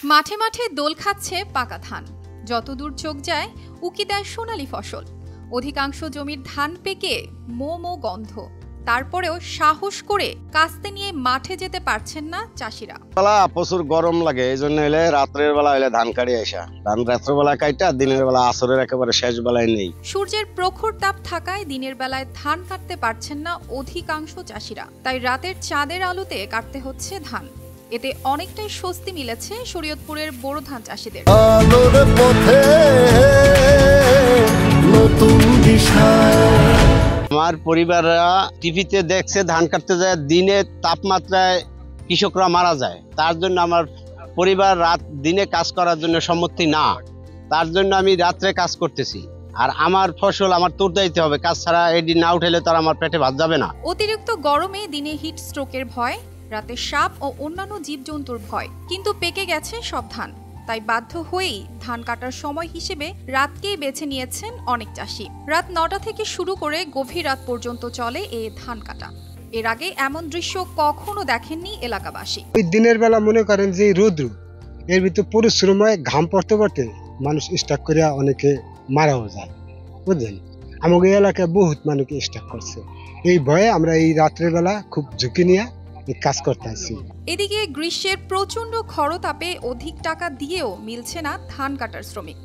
মাঠে মাঠে দোল খাচ্ছে পাকা ধান, যতদূর চোখ যায় উকি দেয় সোনালী ফসল। অধিকাংশ জমির ধান পেকে মো মো গন্ধ, তারপরেও সাহস করে কাস্তে নিয়ে মাঠে যেতে পারছেন না চাষিরা। প্রচুর গরম লাগে, এই জন্য এলে রাত্রের বেলা এলে ধান কাটি আসা, ধান রাত্রেবেলা কাইটা দিনের বেলা আসরের একেবারে শেষ বেলায় নেই। সূর্যের প্রখর তাপ থাকায় দিনের বেলায় ধান কাটতে পারছেন না অধিকাংশ চাষিরা, তাই রাতের চাঁদের আলোতে কাটতে হচ্ছে ধান। এতে অনেকটাই স্বস্তি মিলেছে শরীয়তপুরের বোরো ধান চাষিদের। আমার পরিবাররা টিভিতে দেখছে ধান কাটতে যায়, দিনে তাপমাত্রায় কৃষকরা মারা যায়, তার জন্য আমার পরিবার দিনে কাজ করার জন্য সম্মতি না, তার জন্য আমি রাত্রে কাজ করতেছি। আর আমার ফসল আমার তুলতে হবে, কাজ ছাড়া এডি না উঠাইলে তার আমার পেটে ভাত যাবে না। অতিরিক্ত গরমে দিনে হিট স্ট্রোকের ভয়, রাতে সাপ ও অন্যান্য জীবজন্তুর ভয়, কিন্তু পেকে গেছে সব ধান। তাই বাধ্য হয়েই ধান কাটার সময় হিসেবে রাতকেই বেছে নিয়েছেন অনেক চাষি। রাত 9টা থেকে শুরু করে গভীর রাত পর্যন্ত চলে এই ধান কাটা। এর আগে এমন দৃশ্য কখনো দেখেননি এলাকাবাসী। ওই দিনের বেলা মনে করেন যে রোদ্র, এর ভিতরে পরিশ্রম হয়, ঘাম পড়তে পড়তে মানুষ স্টাক করে অনেকে মারাও যায়, বুঝলেন। আমাদের এলাকায় বহুত মানুষ স্টাক করছে, এই ভয়ে আমরা এই রাত্রের বেলা খুব ঝুঁকি নিয়ে কাজ করতে আসছি। এদিকে গ্রীষ্মের প্রচন্ড খরতাপে অধিক টাকা দিয়েও মিলছে না ধান কাটার শ্রমিক,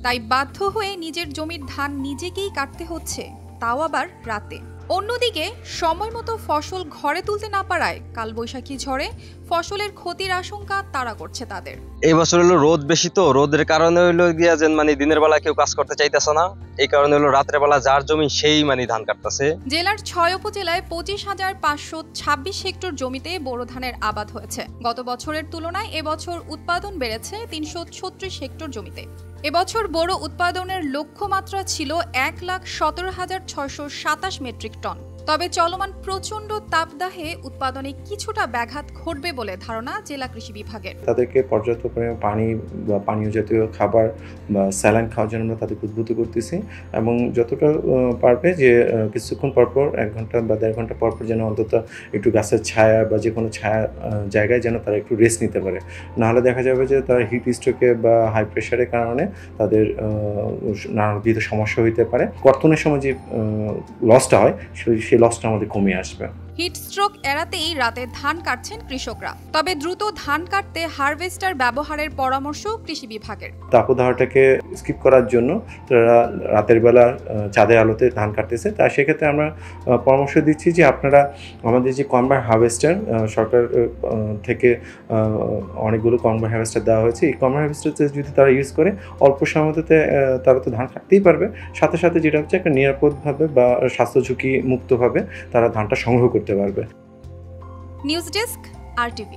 তাই বাধ্য হয়ে নিজের জমির ধান নিজেকেই কাটতে হচ্ছে, তাও আবার রাতে। অন্যদিকে সময় মতো ফসল ঘরে তুলতে না পারায় কালবৈশাখী ঝড়ে ফসলের ক্ষতির আশঙ্কা তাড়া করছে তাদের। এই বছর হলো রোদ বেশি, তো রোদের কারণে হলো গিয়া যে দিনের বেলা কেউ কাজ করতে চাইতেছে না, এই কারণে হলো রাতের বেলা যার জমি সেই ধান কাটতেছে। জেলার 6 উপজেলায় 25,526 হেক্টর জমিতে বোরো ধানের আবাদ হয়েছে। গত বছরের তুলনায় এবছর উৎপাদন বেড়েছে 336 হেক্টর জমিতে। এবছর বোরো উৎপাদনের লক্ষ্যমাত্রা ছিল 1,17,627 মেট্রিক টন। তবে চলমান প্রচন্ড তাপদাহে উৎপাদনে কিছুটা ব্যাঘাত ঘটবে বলে ধারণা জেলা কৃষি বিভাগের। তাদেরকে পর্যাপ্ত পরিমাণে পানি বা পানীয় জাতীয় খাবার বা স্যালাইন খাওয়ার জন্য আমরা তাদেরকে উদ্বুদ্ধ করতেছি, এবং যতটা পারবে যে কিছুক্ষণ পরপর 1 ঘন্টা বা 1.5 ঘন্টা পরপর যেন অন্তত একটু গাছের ছায়া বা যে কোনো ছায়া জায়গায় যেন তারা একটু রেস্ট নিতে পারে। নাহলে দেখা যাবে যে তারা হিট স্ট্রোকে বা হাই প্রেশারের কারণে তাদের নানাবিধ সমস্যা হইতে পারে। কর্তনের সময় যে লসটা হয় সেই লসটা আমাদের কমে আসবে। হিট স্ট্রোক এড়াতেই রাতে ধান কাটছেন কৃষকরা, তবে দ্রুত ধান কাটতে হারভেস্টার ব্যবহারের পরামর্শ কৃষি বিভাগের। তাপদাহটাকে স্কিপ করার জন্য তারা রাতের বেলা চাঁদের আলোতে ধান কাটতেছে, তাই সেক্ষেত্রে আমরা পরামর্শ দিচ্ছি যে আপনারা আমাদের যে কম্বাইন হারভেস্টার সরকার থেকে অনেকগুলো কম্বাইন হারভেস্টার দেওয়া হয়েছে, এই কম্বাইন হারভেস্টার যদি তারা ইউজ করে অল্প সময়তে তারা তো ধান কাটতেই পারবে, সাথে সাথে যেটা হচ্ছে একটা নিরাপদভাবে বা স্বাস্থ্য ঝুঁকি মুক্তভাবে তারা ধানটা সংগ্রহ করতে পারবে। News desk, RTV।